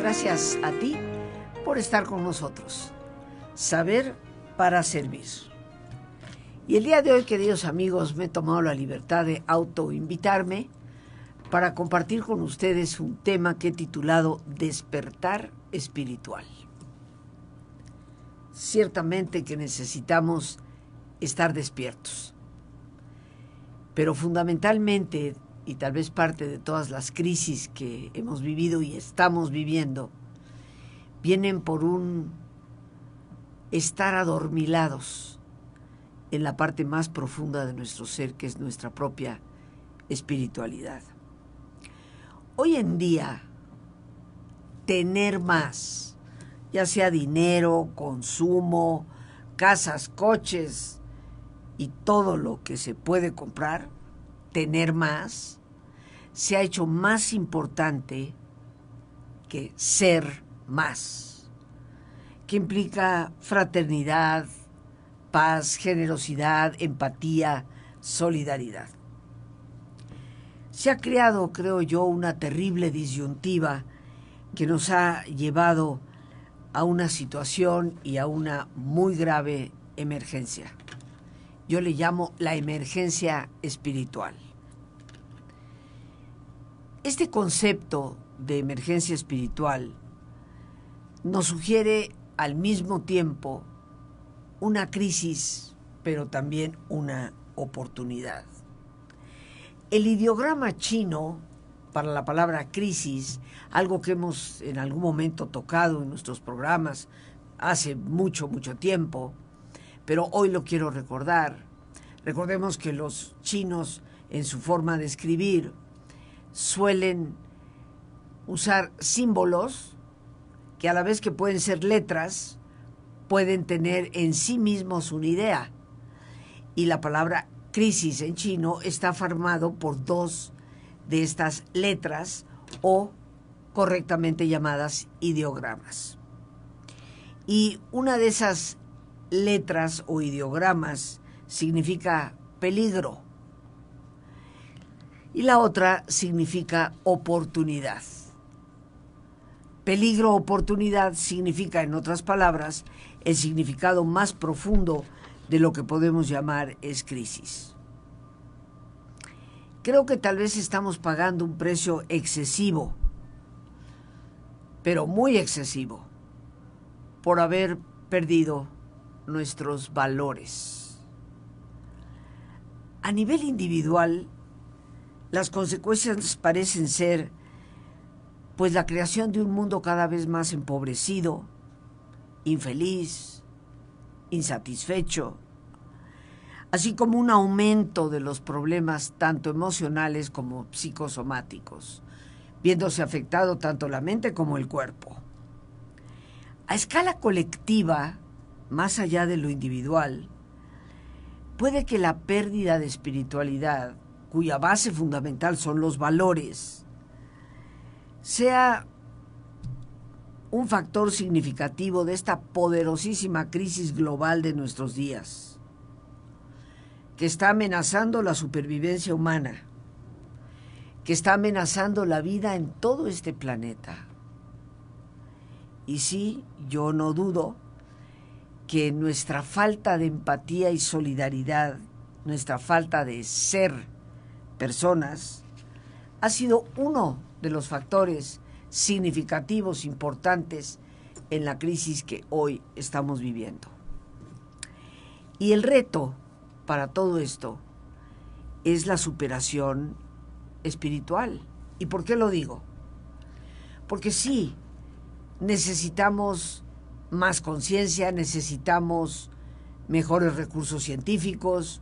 Gracias a ti por estar con nosotros. Saber para servir. Y el día de hoy, queridos amigos, me he tomado la libertad de autoinvitarme para compartir con ustedes un tema que he titulado Despertar Espiritual. Ciertamente que necesitamos estar despiertos, pero fundamentalmente, y tal vez parte de todas las crisis que hemos vivido y estamos viviendo, vienen por un estar adormilados en la parte más profunda de nuestro ser, que es nuestra propia espiritualidad. Hoy en día, tener más, ya sea dinero, consumo, casas, coches y todo lo que se puede comprar, tener más, se ha hecho más importante que ser más, que implica fraternidad, paz, generosidad, empatía, solidaridad. Se ha creado, creo yo, una terrible disyuntiva que nos ha llevado a una situación y a una muy grave emergencia. Yo le llamo la emergencia espiritual. Este concepto de emergencia espiritual nos sugiere al mismo tiempo una crisis, pero también una oportunidad. El ideograma chino para la palabra crisis, algo que hemos en algún momento tocado en nuestros programas hace mucho tiempo, pero hoy lo quiero recordar. Recordemos que los chinos, en su forma de escribir, suelen usar símbolos que a la vez que pueden ser letras, pueden tener en sí mismos una idea. Y la palabra crisis en chino está formado por dos de estas letras o correctamente llamadas ideogramas. Y una de esas letras o ideogramas significa peligro y la otra significa oportunidad. Peligro, oportunidad significa, en otras palabras, el significado más profundo de lo que podemos llamar es crisis. Creo que tal vez estamos pagando un precio excesivo, pero muy excesivo, por haber perdido nuestros valores. A nivel individual, las consecuencias parecen ser, pues, la creación de un mundo cada vez más empobrecido, infeliz, insatisfecho, así como un aumento de los problemas tanto emocionales como psicosomáticos, viéndose afectado tanto la mente como el cuerpo. A escala colectiva, más allá de lo individual, puede que la pérdida de espiritualidad, cuya base fundamental son los valores, sea un factor significativo de esta poderosísima crisis global de nuestros días, que está amenazando la supervivencia humana, que está amenazando la vida en todo este planeta. Y sí, yo no dudo que nuestra falta de empatía y solidaridad, nuestra falta de ser personas, ha sido uno de los factores significativos, importantes en la crisis que hoy estamos viviendo. Y el reto para todo esto es la superación espiritual. ¿Y por qué lo digo? Porque sí, necesitamos más conciencia, necesitamos mejores recursos científicos,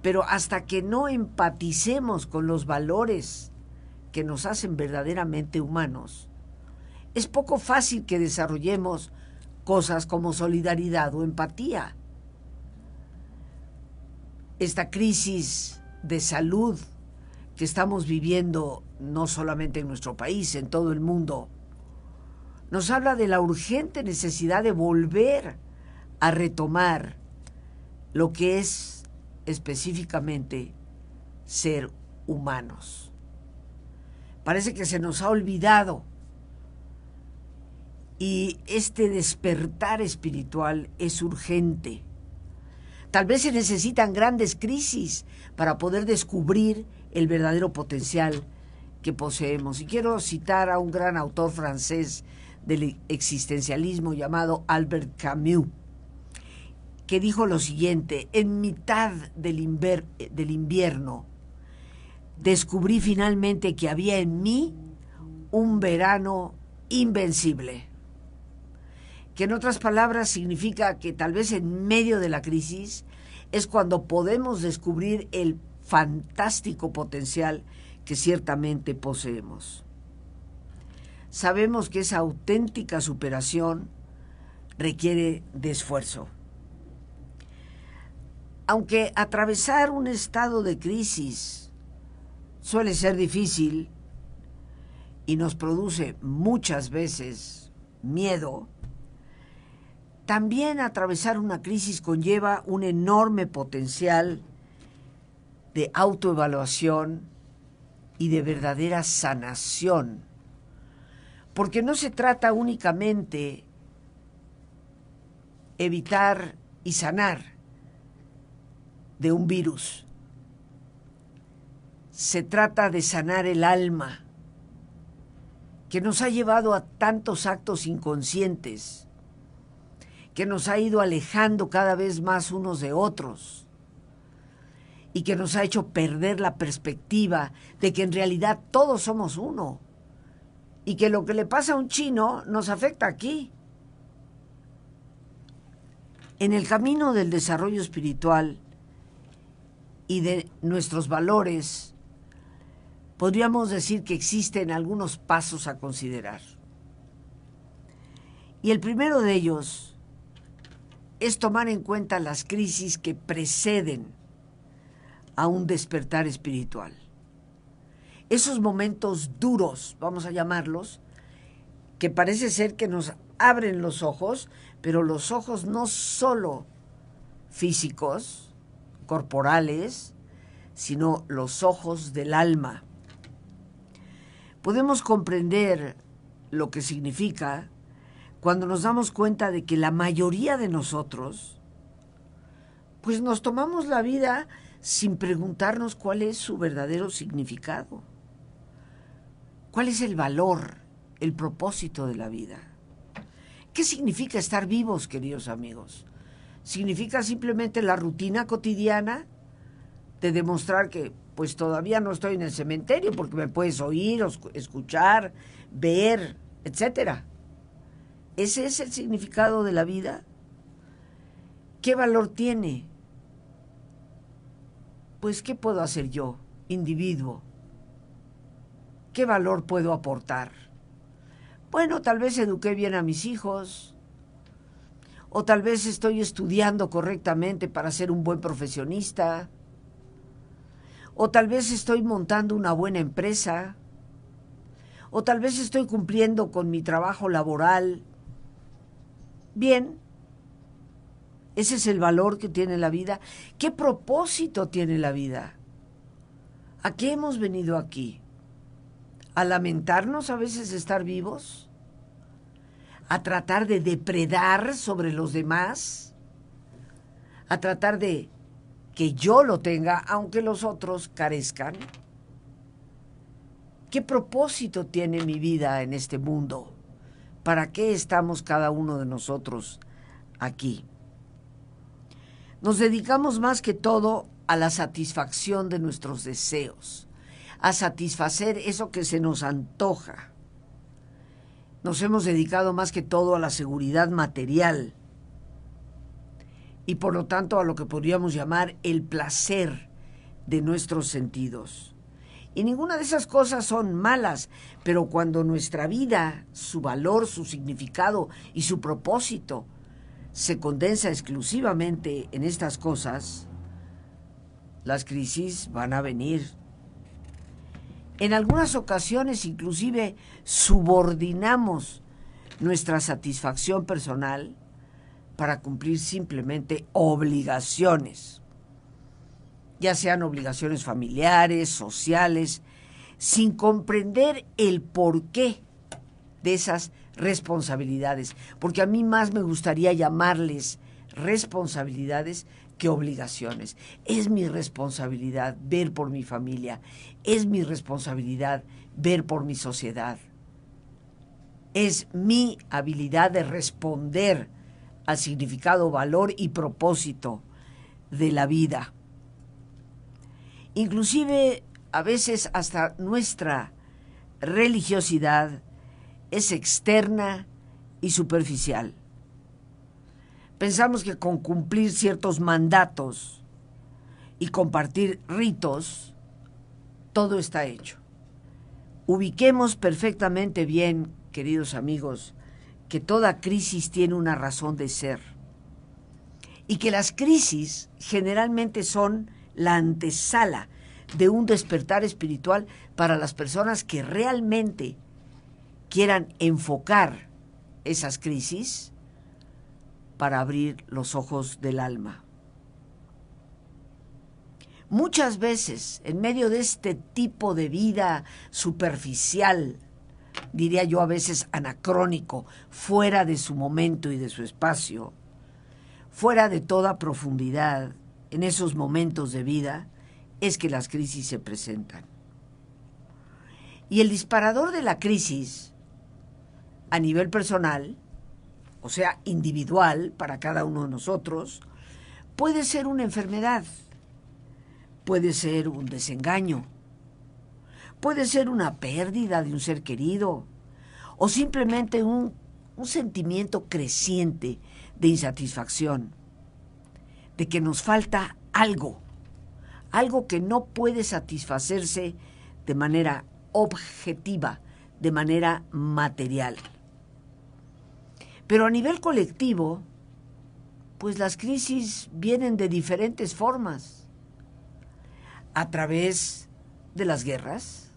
pero hasta que no empaticemos con los valores que nos hacen verdaderamente humanos, es poco fácil que desarrollemos cosas como solidaridad o empatía. Esta crisis de salud que estamos viviendo, no solamente en nuestro país, en todo el mundo, nos habla de la urgente necesidad de volver a retomar lo que es específicamente ser humanos. Parece que se nos ha olvidado Y este despertar espiritual es urgente. Tal vez se necesitan grandes crisis para poder descubrir el verdadero potencial que poseemos. Y quiero citar a un gran autor francés del existencialismo llamado Albert Camus, que dijo lo siguiente: en mitad del invierno descubrí finalmente que había en mí un verano invencible. Que en otras palabras significa que tal vez en medio de la crisis es cuando podemos descubrir el fantástico potencial que ciertamente poseemos. Sabemos que esa auténtica superación requiere de esfuerzo. Aunque atravesar un estado de crisis suele ser difícil y nos produce muchas veces miedo, también atravesar una crisis conlleva un enorme potencial de autoevaluación y de verdadera sanación, porque no se trata únicamente evitar y sanar de un virus. Se trata de sanar el alma, que nos ha llevado a tantos actos inconscientes, que nos ha ido alejando cada vez más unos de otros y que nos ha hecho perder la perspectiva de que en realidad todos somos uno y que lo que le pasa a un chino nos afecta aquí. En el camino del desarrollo espiritual y de nuestros valores, podríamos decir que existen algunos pasos a considerar. Y el primero de ellos es tomar en cuenta las crisis que preceden a un despertar espiritual. Esos momentos duros, vamos a llamarlos, que parece ser que nos abren los ojos, pero los ojos no solo físicos, corporales, sino los ojos del alma. Podemos comprender lo que significa cuando nos damos cuenta de que la mayoría de nosotros, pues nos tomamos la vida sin preguntarnos cuál es su verdadero significado. ¿Cuál es el valor, el propósito de la vida? ¿Qué significa estar vivos, queridos amigos? ¿Significa simplemente la rutina cotidiana de demostrar que pues todavía no estoy en el cementerio porque me puedes oír, escuchar, ver, etcétera? ¿Ese es el significado de la vida? ¿Qué valor tiene? Pues, ¿qué puedo hacer yo, individuo? ¿Qué valor puedo aportar? Bueno, tal vez eduqué bien a mis hijos, o tal vez estoy estudiando correctamente para ser un buen profesionista, o tal vez estoy montando una buena empresa, o tal vez estoy cumpliendo con mi trabajo laboral. Bien, ese es el valor que tiene la vida. ¿Qué propósito tiene la vida? ¿A qué hemos venido aquí? ¿A lamentarnos a veces de estar vivos? ¿A tratar de depredar sobre los demás? ¿A tratar de que yo lo tenga aunque los otros carezcan? ¿Qué propósito tiene mi vida en este mundo? ¿Para qué estamos cada uno de nosotros aquí? Nos dedicamos más que todo a la satisfacción de nuestros deseos, a satisfacer eso que se nos antoja. Nos hemos dedicado más que todo a la seguridad material y por lo tanto a lo que podríamos llamar el placer de nuestros sentidos. Y ninguna de esas cosas son malas, pero cuando nuestra vida, su valor, su significado y su propósito se condensa exclusivamente en estas cosas, las crisis van a venir. En algunas ocasiones inclusive subordinamos nuestra satisfacción personal para cumplir simplemente obligaciones, ya sean obligaciones familiares, sociales, sin comprender el porqué de esas responsabilidades, porque a mí más me gustaría llamarles responsabilidades que obligaciones. Es mi responsabilidad ver por mi familia, es mi responsabilidad ver por mi sociedad, es mi habilidad de responder al significado, valor y propósito de la vida. Inclusive a veces hasta nuestra religiosidad es externa y superficial. Pensamos que con cumplir ciertos mandatos y compartir ritos, todo está hecho. Ubiquemos perfectamente bien, queridos amigos, que toda crisis tiene una razón de ser y que las crisis generalmente son la antesala de un despertar espiritual para las personas que realmente quieran enfocar esas crisis para abrir los ojos del alma. Muchas veces, en medio de este tipo de vida superficial, diría yo a veces anacrónico, fuera de su momento y de su espacio, fuera de toda profundidad, en esos momentos de vida, es que las crisis se presentan. Y el disparador de la crisis, a nivel personal, o sea, individual para cada uno de nosotros, puede ser una enfermedad, puede ser un desengaño, puede ser una pérdida de un ser querido, o simplemente un sentimiento creciente de insatisfacción, de que nos falta algo que no puede satisfacerse de manera objetiva, de manera material. Pero a nivel colectivo, pues las crisis vienen de diferentes formas. A través de las guerras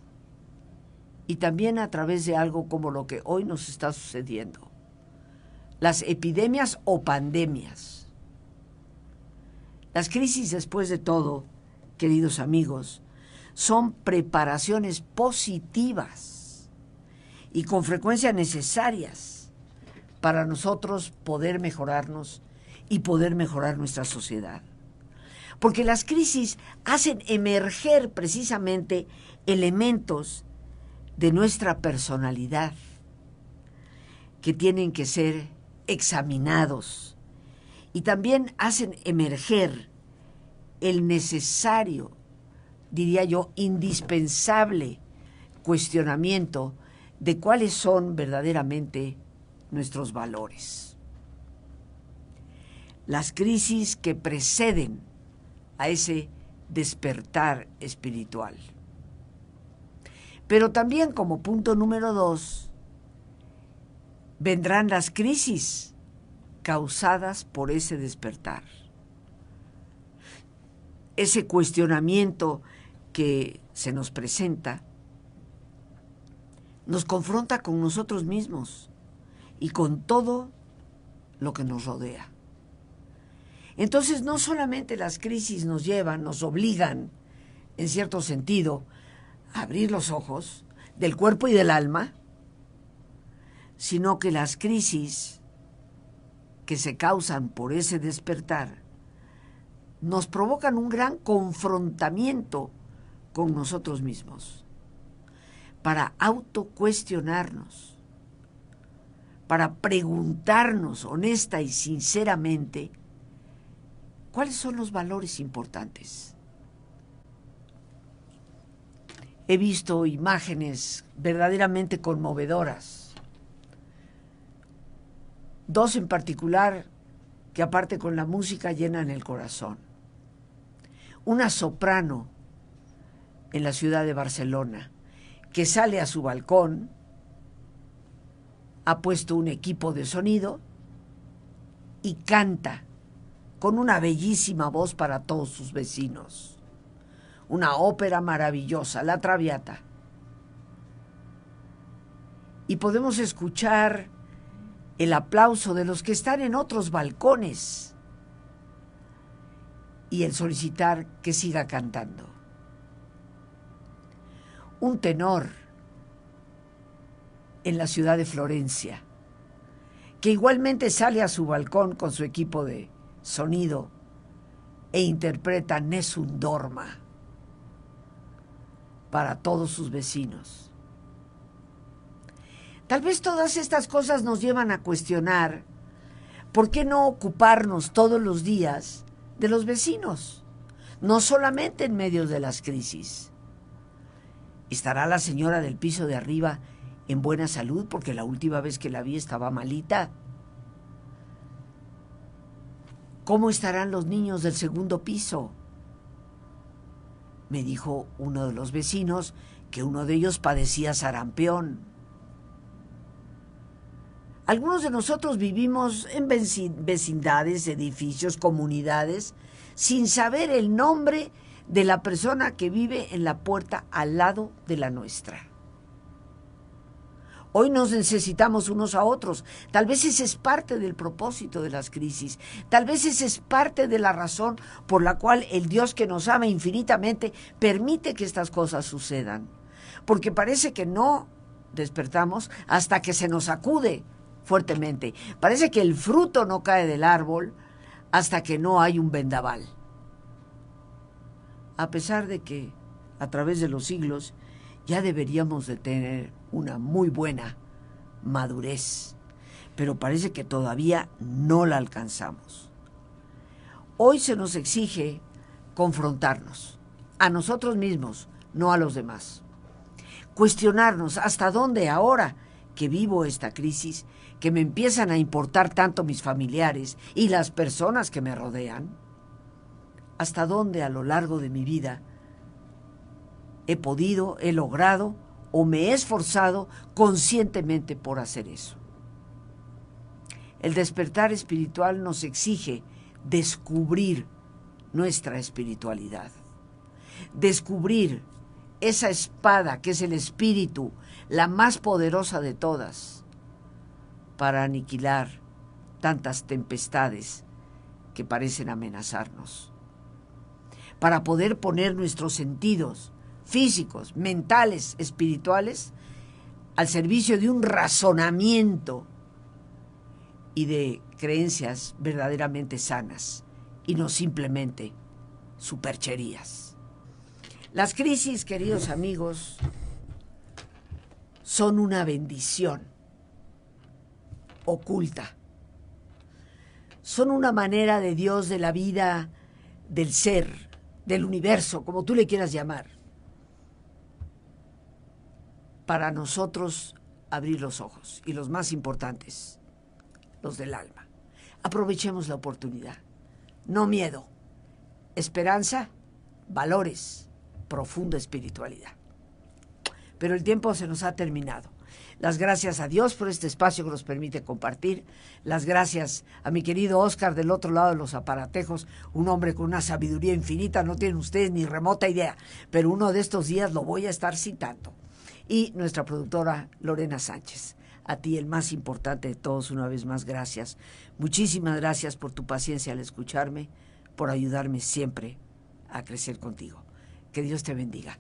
y también a través de algo como lo que hoy nos está sucediendo. Las epidemias o pandemias. Las crisis, después de todo, queridos amigos, son preparaciones positivas y con frecuencia necesarias para nosotros poder mejorarnos y poder mejorar nuestra sociedad. Porque las crisis hacen emerger precisamente elementos de nuestra personalidad que tienen que ser examinados y también hacen emerger el necesario, diría yo, indispensable cuestionamiento de cuáles son verdaderamente nuestros valores. Las crisis que preceden a ese despertar espiritual. Pero también como punto número 2, vendrán las crisis causadas por ese despertar. Ese cuestionamiento que se nos presenta nos confronta con nosotros mismos y con todo lo que nos rodea. Entonces, no solamente las crisis nos llevan, nos obligan, en cierto sentido, a abrir los ojos del cuerpo y del alma, sino que las crisis que se causan por ese despertar nos provocan un gran confrontamiento con nosotros mismos, para autocuestionarnos, para preguntarnos honesta y sinceramente cuáles son los valores importantes. He visto imágenes verdaderamente conmovedoras, dos en particular que aparte con la música llenan el corazón. Una soprano en la ciudad de Barcelona que sale a su balcón, ha puesto un equipo de sonido y canta con una bellísima voz para todos sus vecinos. Una ópera maravillosa, La Traviata. Y podemos escuchar el aplauso de los que están en otros balcones y el solicitar que siga cantando. Un tenor en la ciudad de Florencia, que igualmente sale a su balcón con su equipo de sonido e interpreta Nessun Dorma para todos sus vecinos. Tal vez todas estas cosas nos llevan a cuestionar por qué no ocuparnos todos los días de los vecinos, no solamente en medio de las crisis. ¿Estará la señora del piso de arriba en buena salud? Porque la última vez que la vi estaba malita. ¿Cómo estarán los niños del segundo piso? Me dijo uno de los vecinos que uno de ellos padecía sarampión. Algunos de nosotros vivimos en vecindades, edificios, comunidades, sin saber el nombre de la persona que vive en la puerta al lado de la nuestra. Hoy nos necesitamos unos a otros. Tal vez ese es parte del propósito de las crisis. Tal vez esa es parte de la razón por la cual el Dios que nos ama infinitamente permite que estas cosas sucedan. Porque parece que no despertamos hasta que se nos sacude fuertemente. Parece que el fruto no cae del árbol hasta que no hay un vendaval. A pesar de que a través de los siglos ya deberíamos de tener una muy buena madurez, pero parece que todavía no la alcanzamos. Hoy se nos exige confrontarnos a nosotros mismos, no a los demás. Cuestionarnos hasta dónde ahora que vivo esta crisis, que me empiezan a importar tanto mis familiares y las personas que me rodean, hasta dónde a lo largo de mi vida he podido, he logrado o me he esforzado conscientemente por hacer eso. El despertar espiritual nos exige descubrir nuestra espiritualidad, descubrir esa espada que es el espíritu, la más poderosa de todas, para aniquilar tantas tempestades que parecen amenazarnos, para poder poner nuestros sentidos físicos, mentales, espirituales, al servicio de un razonamiento y de creencias verdaderamente sanas y no simplemente supercherías. Las crisis, queridos amigos, son una bendición oculta. Son una manera de Dios, de la vida, del ser, del universo, como tú le quieras llamar, para nosotros abrir los ojos y los más importantes, los del alma. Aprovechemos la oportunidad. No miedo, esperanza, valores, profunda espiritualidad. Pero el tiempo se nos ha terminado. Las gracias a Dios por este espacio que nos permite compartir. Las gracias a mi querido Oscar del otro lado de los aparatejos, un hombre con una sabiduría infinita, no tienen ustedes ni remota idea, pero uno de estos días lo voy a estar citando. Y nuestra productora Lorena Sánchez. A ti, el más importante de todos, una vez más, gracias. Muchísimas gracias por tu paciencia al escucharme, por ayudarme siempre a crecer contigo. Que Dios te bendiga.